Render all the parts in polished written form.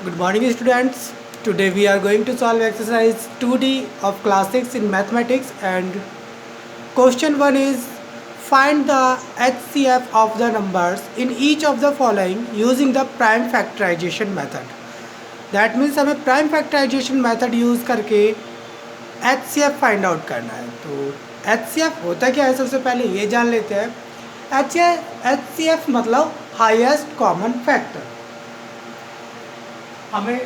Good morning, students. Today we are going to solve exercise 2D of class 6 in mathematics, and question 1 is find the HCF of the numbers in each of the following using the prime factorization method. That means हमें prime factorization method use करके HCF find out करना है. तो HCF होता क्या है, सबसे पहले ये जान लेते हैं. HCF मतलब हाईएस्ट कॉमन फैक्टर. हमें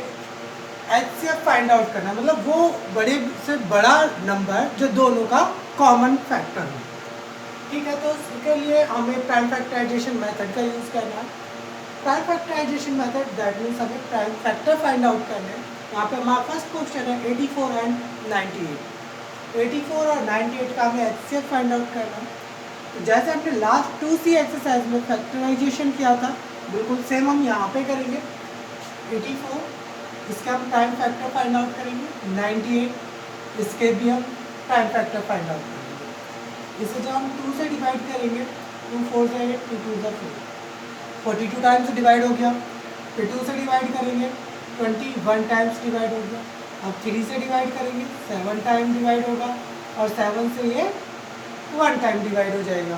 HCF फाइंड आउट करना है, मतलब वो बड़े से बड़ा नंबर जो दोनों का कॉमन फैक्टर हो. ठीक है, तो इसके लिए हमें प्राइम फैक्टराइजेशन मेथड का यूज़ करना है. Prime factorization method that means हमें प्राइम फैक्टर फाइंड आउट करना है. यहाँ पे हमारा फर्स्ट क्वेश्चन है 84 एंड 98. 84 और 98 का हमें HCF फाइंड आउट करना है. तो जैसे हमने लास्ट 2C एक्सरसाइज में फैक्टराइजेशन किया था, बिल्कुल सेम हम यहाँ पे करेंगे. 84 इसका हम प्राइम फैक्टर फाइंड आउट करेंगे. 98 इसके भी हम प्राइम फैक्टर फाइंड आउट करेंगे. इसे जब हम 2 से डिवाइड करेंगे, 2 4 से 8, 2 2 से 4, 42 टाइम्स डिवाइड हो गया. फिर 2 से डिवाइड करेंगे, 21 टाइम्स डिवाइड हो गया. अब 3 से डिवाइड करेंगे, 7 टाइम डिवाइड होगा, और 7 से ये 1 टाइम डिवाइड हो जाएगा.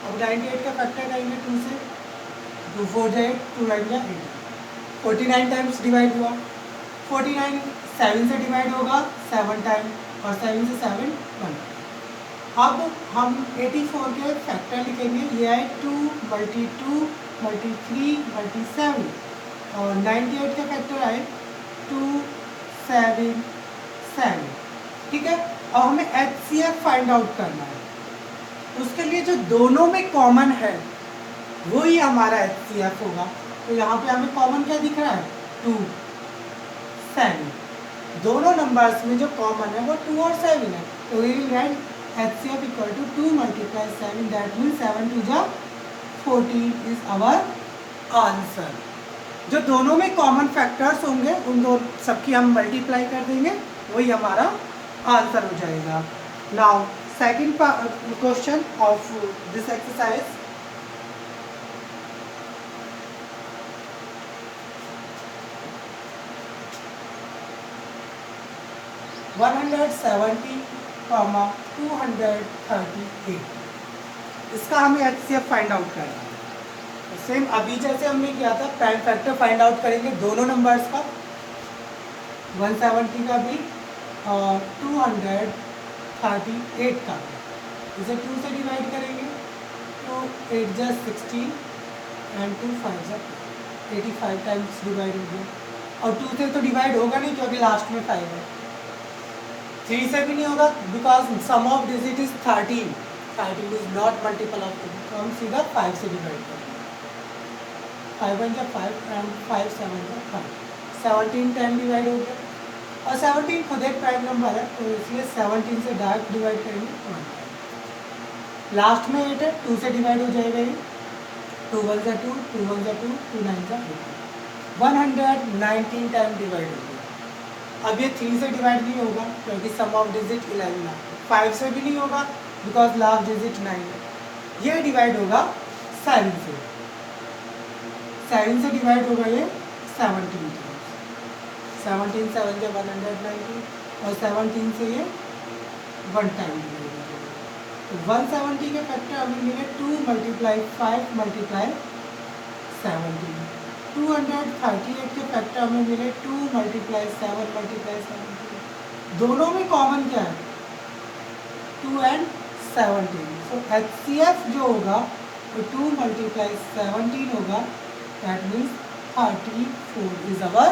अब 98 का फैक्टर करेंगे 2 से, 2 4 से 8, 2 9 जा 8, 49 टाइम्स डिवाइड हुआ. 49 7 से डिवाइड होगा 7 टाइम, और 7 से 7 1. अब हम 84 के फैक्टर लिखेंगे. ये है 2 मल्टी 2 मल्टी 3 मल्टी 7, और 98 का फैक्टर आए 2 7 7. ठीक है, अब हमें HCF फाइंड आउट करना है. उसके लिए जो दोनों में कॉमन है वही हमारा HCF होगा. तो यहाँ पे हमें कॉमन क्या दिख रहा है, 2 7. दोनों नंबर्स में जो कॉमन है वो 2 और 7 है. तो we will write HCF equal to 2 multiply 7, that means 7 2 जा 14 इज आवर आंसर. जो दोनों में कॉमन फैक्टर्स होंगे उन दो सबकी हम मल्टीप्लाई कर देंगे, वही हमारा आंसर हो जाएगा. Now second question of this exercise. One 170, 238. इसका हमें HCF फाइंड आउट करना है. सेम अभी जैसे हमने किया था, प्राइम फैक्टर फाइंड आउट करेंगे दोनों नंबर्स का, 170 का भी और 238 का भी. इसे 2 से डिवाइड करेंगे, तो 8 जा 16 एंड 2 5 जा 85 टाइम्स डिवाइड हो गया. और 2 से तो डिवाइड होगा नहीं क्योंकि लास्ट में 5 है. 3 से भी नहीं होगा because sum of digit is 13. 13 is not multiple of 2, तो हम सीधा 5 से डिवाइड करेंगे. 5 1 जा 5 एंड 5 7 जा 5. 17 10 डिवाइड हो गया, और 17 खुद एक प्राइम नंबर है, तो इसलिए 17 से डायरेक्ट डिवाइड करेंगे 1. लास्ट में 8 है, 2 से डिवाइड हो जाएगा ये. 2 1 जा 2, 2 1 जा 2, 2 9 जा 8. 119 टाइम डिवाइड हो गया. अब ये 3 से डिवाइड नहीं होगा क्योंकि सम ऑफ डिजिट 11 है. 5 से भी नहीं होगा बिकॉज लास्ट डिजिट 9 है. ये डिवाइड होगा 7 से. 7 से डिवाइड होगा ये 17 टाइम्स. 17 7 से 119, और 17 से ये 1 टाइम डिवाइड हो जाएगा. तो 170 के फैक्टर हमें मिले 2 मल्टीप्लाई 5 मल्टीप्लाई 17. 238 के फैक्टर हमें मिले 2 मल्टीप्लाई 7 मल्टीप्लाई 17. दोनों में कॉमन क्या है, 2 एंड 17. सो HCF जो होगा वो 2 मल्टीप्लाई 17 होगा. That means 34 is our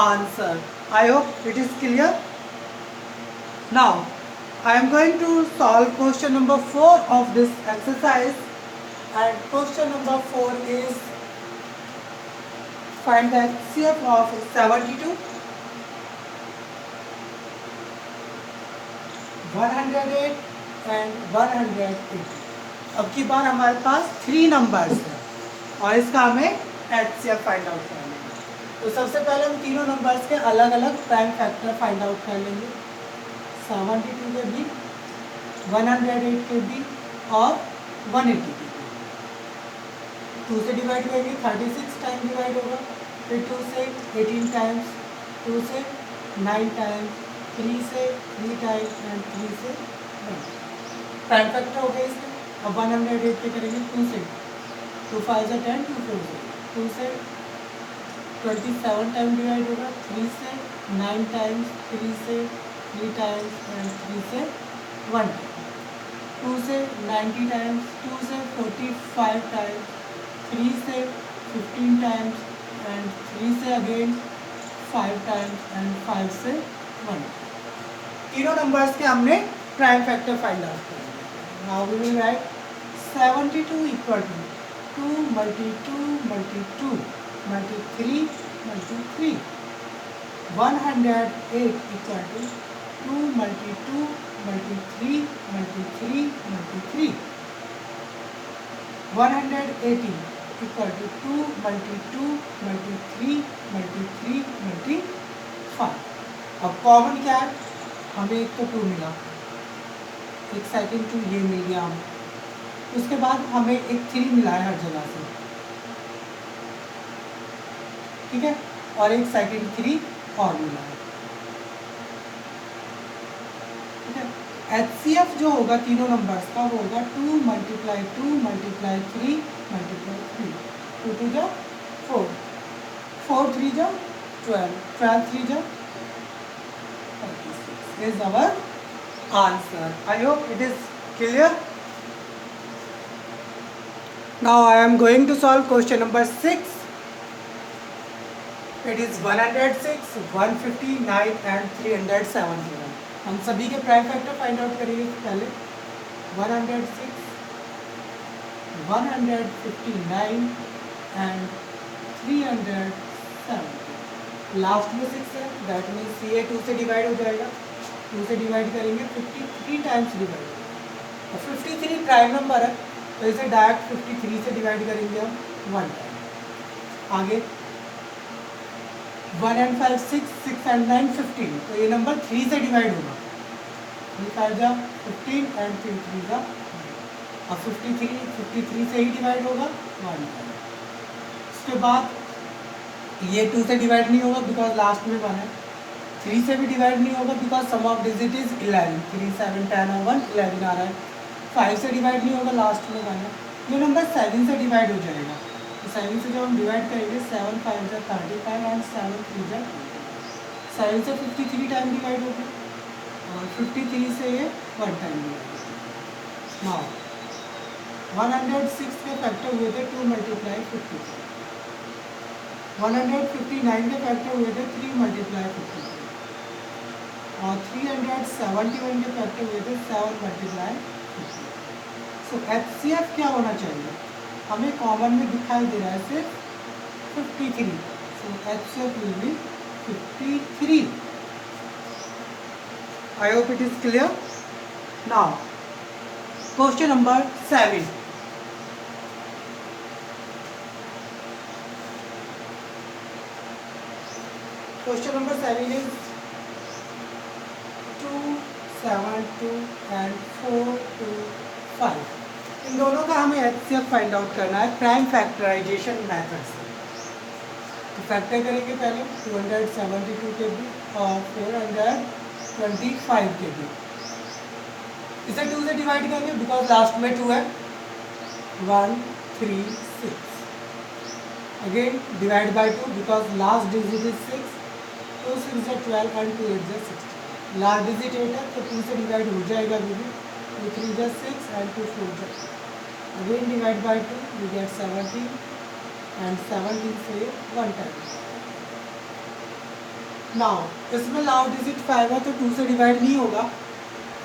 answer. I hope it is clear. Now I am going to solve question number 4 of this exercise. And question number 4 is find the HCF of 72, 108 and 180. अब की बार हमारे पास 3 numbers हैं और इसका हमें HCF find out करना है. तो सबसे पहले हम तीनों नंबर्स के अलग अलग प्राइम फैक्टर फाइंड आउट कर लेंगे. 72 के भी, 108 के भी और 180 के भी. 2 से डिवाइड करेंगे, 36 टाइम डिवाइड होगा. फिर 2 से 18 टाइम्स, 2 से 9 टाइम्स, 3 से 3 टाइम्स एंड 3 से 1। प्राइम फैक्टर हो गया इसमें। अब 108 पे करेंगे 2 से, 2 5 से 10, 2 4 से, 2 से 27 टाइम डिवाइड होगा, 3 से 9 टाइम्स, 3 से 3 टाइम्स एंड 3 से 1 टाइम, 2 से 90 टाइम्स, 2 से 45 टाइम्स, 3 से 15 टाइम्स एंड 3 से अगेन 5 टाइम्स एंड 5 से 1। तीनों नंबर्स के हमने प्राइम फैक्टर फाइंड आउट कर लिया। Now we will write 72 equal to 2 multi 2 multi 2 multi 3 multi 3। 108 equal to 2 multi 2 multi 3 multi 3 multi 3। 180 equal to 2 multi 2 multi 3 multi 3 multi 5। अब common क्या है, हमें एक तो 2 मिला, एक सेकंड 2 ये मिल गया हमें, उसके बाद हमें एक 3 मिला है हर जगह से, ठीक है, और एक सेकंड 3 और मिला है, ठीक है। HCF जो होगा तीनों नंबर्स का वो होगा 2 मल्टीप्लाई 2 मल्टीप्लाई 3 मल्टीप्लाई 3। 2 2 जा 4, 4 3 जा 12, 12 3 जा 36 is our answer. I hope it is clear. Now I am going to solve question number 6. It is 106, 159 and 371. हम सभी के प्राइम फैक्टर फाइंड आउट करेंगे पहले। 106, 159 एंड 370। लास्ट में 6 है, दैट मीन्स ये 2 से डिवाइड हो जाएगा, 2 से डिवाइड करेंगे 53 टाइम्स डिवाइड होगा, और 53 प्राइम नंबर है तो इसे डायरेक्ट 53 से डिवाइड करेंगे हम 1 टाइम। आगे 1 and 5 6, 6 and 9 15, तो ये नंबर 3 से डिवाइड होगा, 3 5 जा 15 एंड 3 3 जा, अब 53 से ही डिवाइड होगा 1 टाइम। उसके बाद ये 2 से डिवाइड नहीं होगा बिकॉज लास्ट में 1 है, 3 से भी डिवाइड नहीं होगा because sum of digit is 11, 3 7 10 और 1 11 आ रहा है। 5 से डिवाइड नहीं होगा, लास्ट में 1 है, ये नंबर 7 से डिवाइड हो जाएगा, तो 7 से जब हम डिवाइड करेंगे 7 5 जा 35 एंड 7 3 जा 7 से 53 टाइम डिवाइड होगा, और 53 से ये 1 टाइम डिवाइड होगा। नाउ 106 के फैक्टर हुए थे 2 मल्टीप्लाई 53, 159 के फैक्टर हुए थे 3 मल्टीप्लाई 53, और 371 के फैक्टर हुए थे 7 मल्टीप्लाई 50। सो HCF क्या होना चाहिए, हमें कॉमन में दिखाई दे रहा है सिर्फ 53, सो HCF will be 53। I hope it is clear. Now question number 7। Question number 7 is 2 7 2 and 4 2 5। इन दोनों का हमें HCF फाइंड आउट करना है प्राइम फैक्टराइजेशन मेथड से। तो फैक्टर करेंगे पहले 272 के बी और 425 के बी, इसे 2 से डिवाइड करेंगे बिकॉज लास्ट में 2 है, 1 3 6, again divide by 2 because last digit is 6, 2 6 जा 12 एंड 2 8 जा 16, लास्ट डिजिट 8 है तो 2 से डिवाइड हो जाएगा, 2 3 जा 6 एंड 2 4 जा, again divide by 2 we get 17 and 17 से 1 टाइम। नाउ इसमें लास्ट डिजिट 5 है तो 2 से डिवाइड नहीं होगा,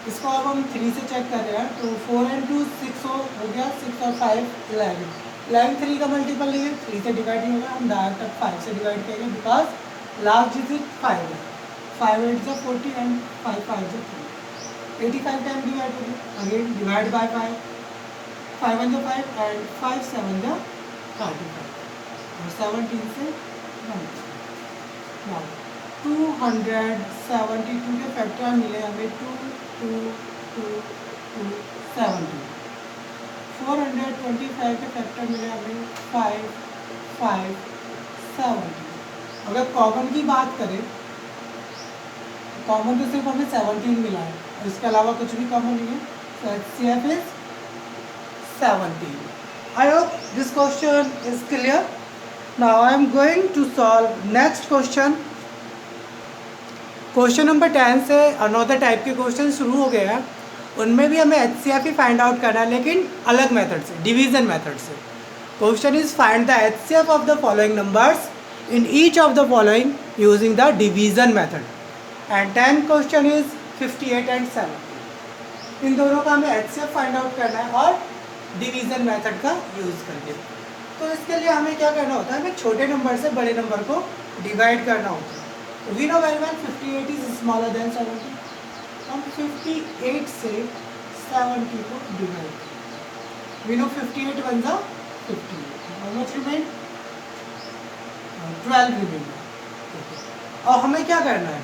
इसको अब हम 3 से चेक कर रहे हैं, तो 4 एंड 2 6 हो गया, 6 और 5 11, 11 3 का मल्टीपल नहीं है, 3 से डिवाइड नहीं होगा, हम डायरेक्ट 5 से डिवाइड करेंगे बिकॉज लास्ट डिजिट 5 है, 5 8 जा 40 एंड 5 5 जा 30, 85 टाइम डिवाइड होगी, अगेन डिवाइड बाय 5, 5 1 जा 5 एंड 5 7 जा 35, और 17 से 1। नाउ 272 के फैक्टर मिले हमें 2 2 2 2 70, 425 के फैक्टर मिले हमें 5 5 70, अगर कॉमन की बात करें, कॉमन तो सिर्फ हमें 17 मिला है, इसके अलावा कुछ भी कॉमन नहीं है, तो HCF is 17. I hope this question is clear. Now I am going to solve next question. Question number 10 से अनदर टाइप के क्वेश्चन शुरू हो गए हैं. उनमें भी हमें HCF ही फाइंड आउट करना है, लेकिन अलग मेथड से, डिवीजन मेथड से. Question is find the HCF of the following numbers in each of the following using the division method. And 10 question is 58 and 70. इन दोनों का हमें HCF फाइंड आउट करना है और डिवीजन मेथड का यूज़ करके. तो इसके लिए हमें क्या करना होता है, हमें छोटे नंबर से बड़े नंबर को डिवाइड करना होता है. तो we know very well 58 is smaller than 70. हम 58 से 70 को डिवाइड करें. वी नो 58 बन जा 50. How much remain? 12 रिमेंडर. और हमें क्या करना है,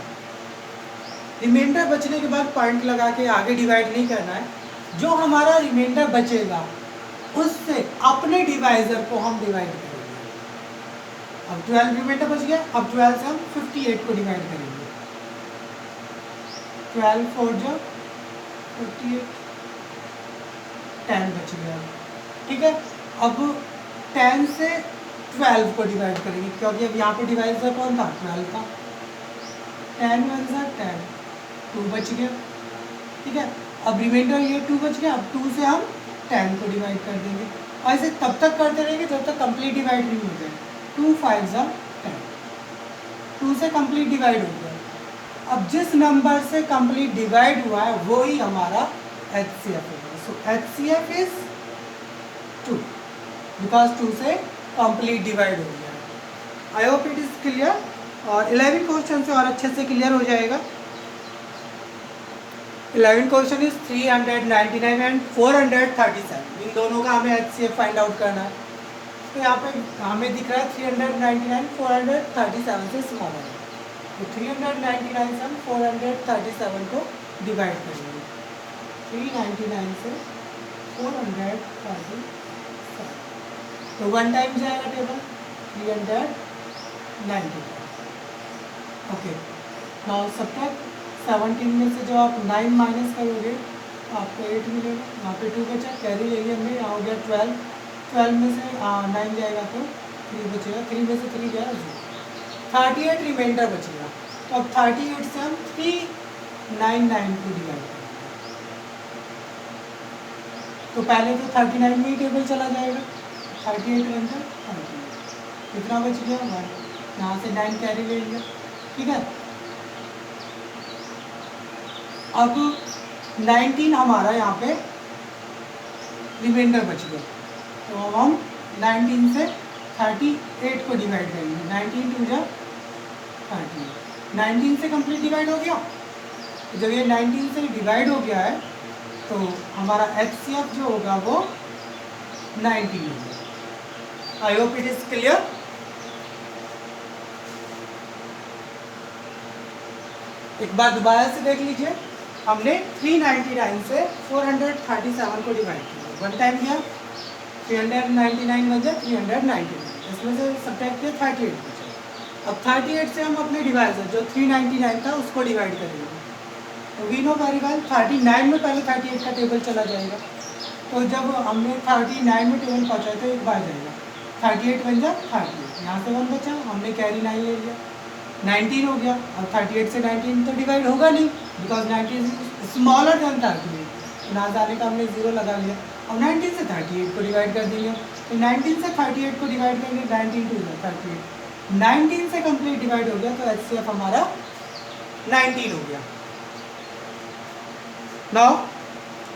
रिमाइंडर बचने के बाद पॉइंट लगा के आगे डिवाइड नहीं करना है. जो हमारा रिमाइंडर बचेगा उससे अपने डिवाइजर को हम डिवाइड करेंगे. अब 12 रिमाइंडर बच गया, अब 12 से हम 58 को डिवाइड करेंगे. 12 4 जो 58, 10 बच गया. ठीक है, अब 10 से 12 को डिवाइड करेंगे, क्योंकि अब यहाँ पे डिवाइजर कौन था, 12 था. 10 1 जा 10, 2 बच गया. ठीक है, अब रिमाइंडर ये 2 बच गया. अब 2 से हम 10 को डिवाइड कर देंगे. और ऐसे तब तक करते रहेंगे जब तक कंप्लीट डिवाइड नहीं हो जाए. 2 5 जा 10, 2 से कंप्लीट डिवाइड हो गया. अब जिस नंबर से कंप्लीट डिवाइड हुआ है वो ही हमारा HCF होगा. सो HCF इज 2 बिकॉज 2 से कंप्लीट डिवाइड हो गया. आई होप इट इज क्लियर. और 11 क्वेश्चन से और अच्छे से क्लियर हो जाएगा. 11 क्वेश्चन इज 399 एंड 437. इन दोनों का हमें HCF फाइंड आउट करना है. तो यहाँ पे हमें दिख रहा है 399 437 से स्मॉलर है. तो 399 से हम 437 को डिवाइड करेंगे. 399 से 437, तो 1 टाइम जाएगा टेबल 390. ओके, नाउ सब्ट्रैक्ट 17 में से जो आप 9 माइनस करोगे तो आपको 8 मिलेगा. यहाँ पे 2 बचा, कैरी ले लिया हमने. यहाँ हो गया 12. 12 में से 9 जाएगा तो 3 बचेगा. 3 में से 3 गया 0. 38 रिमाइंडर बचेगा. तो अब 38 से हम 399 को डिवाइड करेंगे. तो पहले तो 39 में ही टेबल चला जाएगा. 38 बन जाए 38. कितना बच गया 1. यहाँ से 9 कैरी ले लिया. ठीक है, अब 19 हमारा यहाँ पे रिमाइंडर बच गया. तो अब हम 19 से 38 को डिवाइड करेंगे. 19 2 जा 30. 19 से कंप्लीट डिवाइड हो गया. जब ये 19 से डिवाइड हो गया है तो हमारा HCF जो होगा वो 19 होगा. आई होप इट इज क्लियर. एक बार दोबारा से देख लीजिए. हमने 399 से 437 को डिवाइड किया. 1 टाइम किया 399 बन जाए 399. इसमें से सब्ट्रैक्ट किया 38 बचा. अब 38 से हम अपने डिवाइजर जो 399 था उसको डिवाइड करेंगे. तो वी नो वेरी वेल 39 में पहले 38 का टेबल चला जाएगा. तो जब हमने 39 में टेबल पहुँचा तो एक बार जाएगा 38 बन जाए 38. यहाँ से 1 बचा, हमने कैरी 9 ले लिया. 19 हो गया. अब 38 से 19 तो डिवाइड होगा नहीं बिकॉज 19 स्मॉलर देन 38. ना जाने का हमने 0 लगा लिया. अब 19 से 38 को डिवाइड कर देंगे. तो 19 से 38 को डिवाइड करेंगे. 19 2 38. 19 से कंप्लीट डिवाइड हो गया तो HCF हमारा 19 हो गया. Now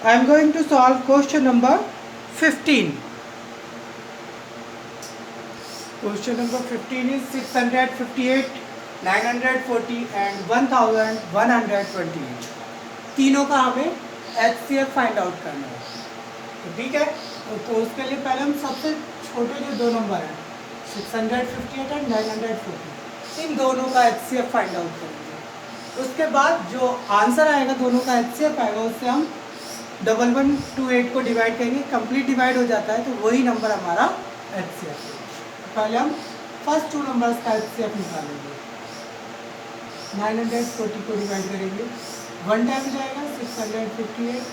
I am going to solve question number 15. Question number 15 is 658, 940 and 1128. तीनों का हमें HCF फाइंड आउट करना है. तो ठीक है, तो उसके लिए पहले हम सबसे छोटे जो 2 नंबर हैं 658 एंड 940, इन दोनों का HCF फाइंड आउट करेंगे. उसके बाद जो आंसर आएगा दोनों का HCF आएगा उससे हम 1128 को डिवाइड करेंगे. कंप्लीट डिवाइड हो जाता है तो वही नंबर हमारा HCF है. पहले हम फर्स्ट टू नंबर्स का एचसीएफ निकालेंगे। 940 को डिवाइड करेंगे, 1 टाइम जाएगा 658,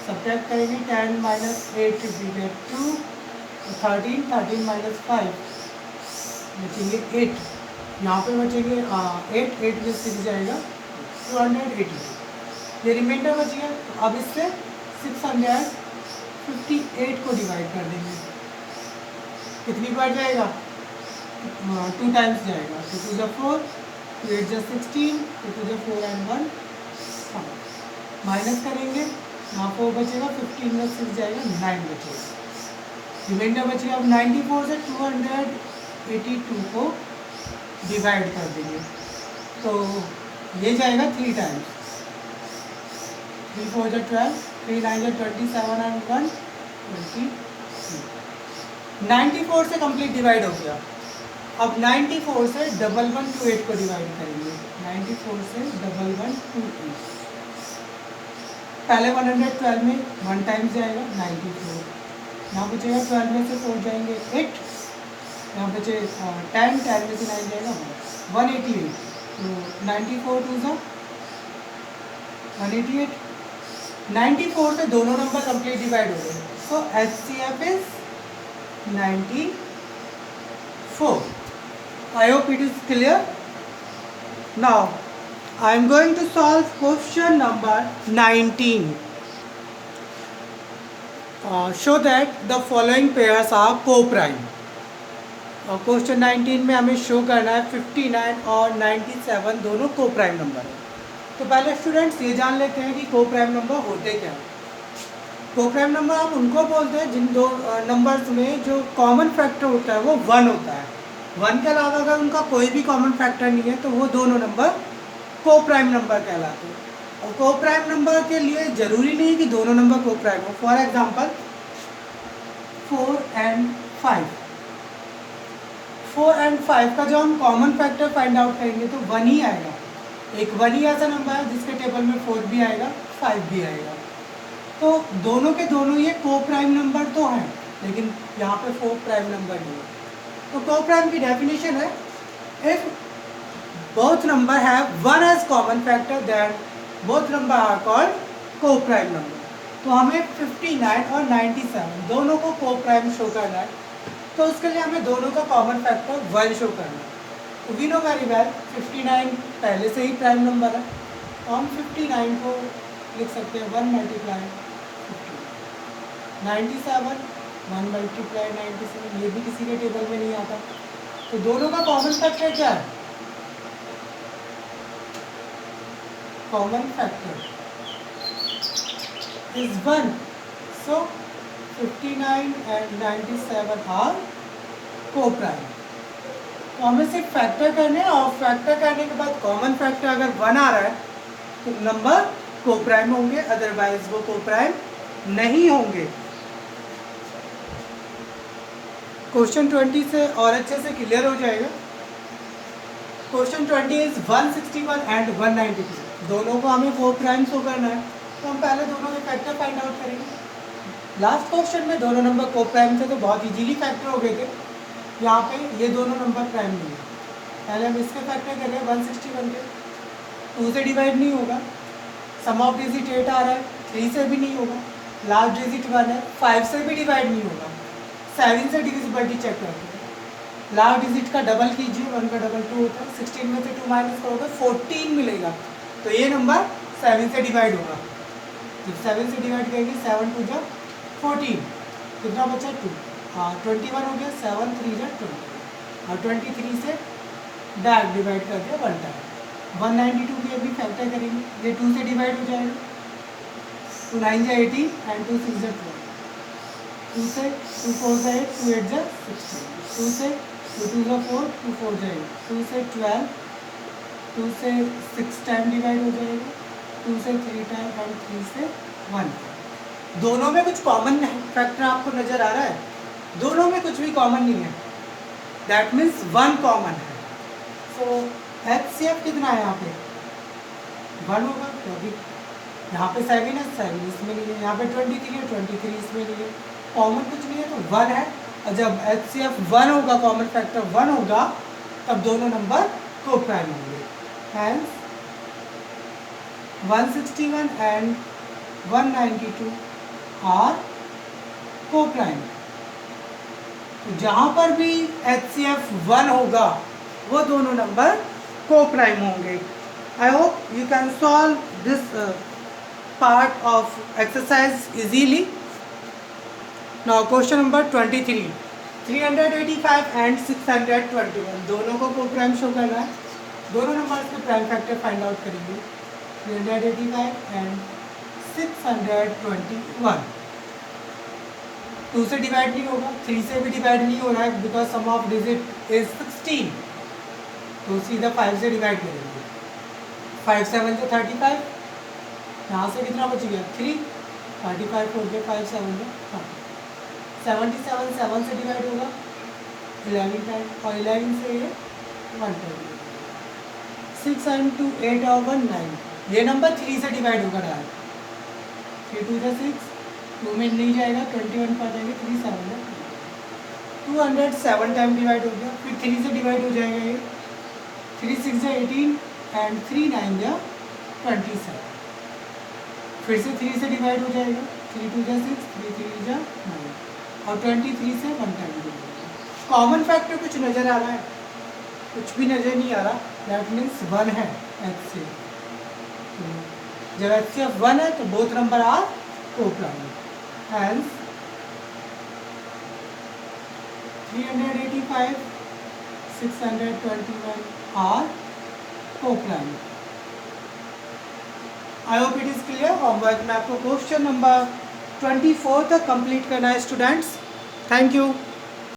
सब्ट्रैक्ट करेंगे 10 माइनस 8 वी गेट 2, 13 माइनस 5 बचेंगे 8, यहाँ पे बचेंगे 8 में 6 जाएगा 280, ये रिमाइंडर बच गया। तो अब इससे 658 को डिवाइड कर देंगे, कितनी बार जाएगा, 2 टाइम्स जाएगा, 2 2 4, 2 8 16, 2 2 4 and 1 माइनस करेंगे, यहाँ 4 बचेगा, 15 में 6 जाएगा 9 बचेगा, रिमाइंडर बचेगा। अब 94 से 282 को डिवाइड कर देंगे, तो ये जाएगा 3 टाइम्स, 3 4 12, 3 9 27 and 1 23। 94 से कंप्लीट डिवाइड हो गया। अब 94 से 1128 को डिवाइड करेंगे, 94 से 1128, पहले 112 में 1 टाइम्स जाएगा 94, यहाँ बचेगा 12 में से 4 जाएंगे 8, यहाँ बचे 10 में से 9 जाएगा 188, तो 94 टू ज़ा 188, 94 से दोनों नंबर कंप्लीट डिवाइड हो गए, सो HCF is 94। I hope it is clear. Now I am going to solve question number 19. Show that the following pairs are co-prime. Question 19 में हमें शो करना है 59 और 97 दोनों को प्राइम नंबर है। तो पहले स्टूडेंट्स ये जान लेते हैं कि को प्राइम नंबर होते क्या हैं। को प्राइम नंबर हम उनको बोलते हैं जिन दो नंबर्स में जो कॉमन फैक्टर होता है वो 1 होता है। 1 के अलावा अगर उनका कोई भी कॉमन फैक्टर नहीं है तो वो दोनों नंबर को प्राइम नंबर कहलाते हैं। और को प्राइम नंबर के लिए ज़रूरी नहीं कि दोनों नंबर को प्राइम हो। फॉर एग्जांपल 4 and 5, 4 and 5 का जो हम कॉमन फैक्टर फाइंड आउट करेंगे तो 1 ही आएगा। एक 1 ही ऐसा नंबर है जिसके टेबल में 4 भी आएगा 5 भी आएगा। तो दोनों के दोनों ये को प्राइम नंबर तो हैं, लेकिन यहाँ पे 4 प्राइम नंबर नहीं है। तो को प्राइम की डेफिनेशन है if both number have 1 as common factor then both number are called coprime number. तो हमें 59 और 97 दोनों को को प्राइम शो करना है, तो उसके लिए हमें दोनों का कॉमन फैक्टर 1 शो करना है। तो वी नो वेरी वेल 59 पहले से ही प्राइम नंबर है, तो हम 59 को लिख सकते हैं 1 मल्टीप्लाई 97, 1 मल्टीप्लाई 97, ये भी किसी के टेबल में नहीं आता। तो दोनों का कॉमन फैक्टर क्या है? Common factor is 1, so 59 and 97 are coprime. तो हमें सिर्फ फैक्टर करने हैं, और फैक्टर करने के बाद कॉमन फैक्टर अगर 1 आ रहा है तो नंबर को प्राइम होंगे, अदरवाइज वो को प्राइम नहीं होंगे। क्वेश्चन 20 से और अच्छे से क्लियर हो जाएगा। क्वेश्चन 20 इज 161 एंड 192, दोनों को हमें को प्राइम शो करना है, तो हम पहले दोनों के फैक्टर फाइंड आउट करेंगे। लास्ट क्वेश्चन में दोनों नंबर को प्राइम थे तो बहुत इजीली फैक्टर हो गए थे। यहाँ पे ये दोनों नंबर प्राइम नहीं है, पहले हम इसके फैक्टर कर रहे हैं 161 के, 2 से डिवाइड नहीं होगा, सम ऑफ डिजिट 8 आ रहा है, 3 से भी नहीं होगा, लास्ट डिजिट 1 है, 5 से भी डिवाइड नहीं होगा, 7 से डिविजिबिलिटी चेक करते हैं, लास्ट डिजिट का डबल कीजिए, 1 का डबल 2 होता है, 16 में से 2 माइनस करोगे 14 मिलेगा, तो ये नंबर 7 से डिवाइड होगा। जब 7 से डिवाइड करेंगे 7 2 जा 14, कितना बचा 2, 21 हो गया, 7 3 जा 20, और 23 से डायरेक्ट डिवाइड कर दिया 1 टाइम। 192 की अभी फैक्टर करेंगे, ये 2 से डिवाइड हो जाएगा, 2 9 जा 18 एंड 2 6 जा 12, 2 से 2 4 जा 8, 2 8 जा 16, 2 से 2 2 जा 4, 2 4 जा 8, 2 से 12, 2 से 6 टाइम डिवाइड हो जाएगा, 2 से 3 टाइम एंड 3 से 1। दोनों में कुछ कॉमन फैक्टर आपको नज़र आ रहा है? दोनों में कुछ भी कॉमन नहीं है, दैट मीन्स 1 कॉमन है। सो HCF कितना है यहाँ पे? 1 होगा, तो अभी यहाँ पे 7 है, 7 इसमें नहीं है, यहाँ पे 23 है, 23 इसमें नहीं है, कॉमन कुछ नहीं है, तो 1 है, और जब HCF 1 होगा, कॉमन फैक्टर 1 होगा, तब दोनों नंबर को प्राइम होंगे। Hence 161 and 192 are coprime. तो जहाँ पर भी HCF 1 होगा वो दोनों नंबर को प्राइम होंगे। I hope you can solve this part of exercise easily. Now question number 23, 385 and 621 दोनों को प्राइम शो करना है। दोनों नंबर्स के प्राइम फैक्टर फाइंड आउट करेंगे। 385 एंड 621 2 से डिवाइड नहीं होगा, 3 से भी डिवाइड नहीं हो रहा है because sum of digit is 16, तो सीधा 5 से डिवाइड करेंगे। 5 7 से 35, यहाँ से कितना बच गया 3, 35 हो गया, 5 7 में 77, 7 से डिवाइड होगा 11 टाइम, और 11 से ये 1 टाइम। 6 into 8 over 9, ये नंबर 3 से डिवाइड होगा डायरेक्ट। 3 2 जा 6, 2 में नहीं जाएगा, 21 पर जाएंगे, 3 7 में 207 टाइम डिवाइड हो गया। फिर 3 से डिवाइड हो जाएगा ये, 3 6 जा 18 एंड 3 9 जा 27। फिर से 3 से डिवाइड हो जाएगा, 3 2 जा 6, 3 3 जा 9, और 23 से 1 टाइम डिवाइड। कॉमन फैक्टर कुछ नज़र आ रहा है? कुछ भी नज़र नहीं आ रहा, दैट मीन्स 1 है HCF। जब HCF 1 है तो बोथ नंबर आर को प्राइम। हैंस 385 621 आर को prime. I hope it is clear. Homework में आपको क्वेश्चन नंबर 24 तक कंप्लीट करना है स्टूडेंट्स। Thank you.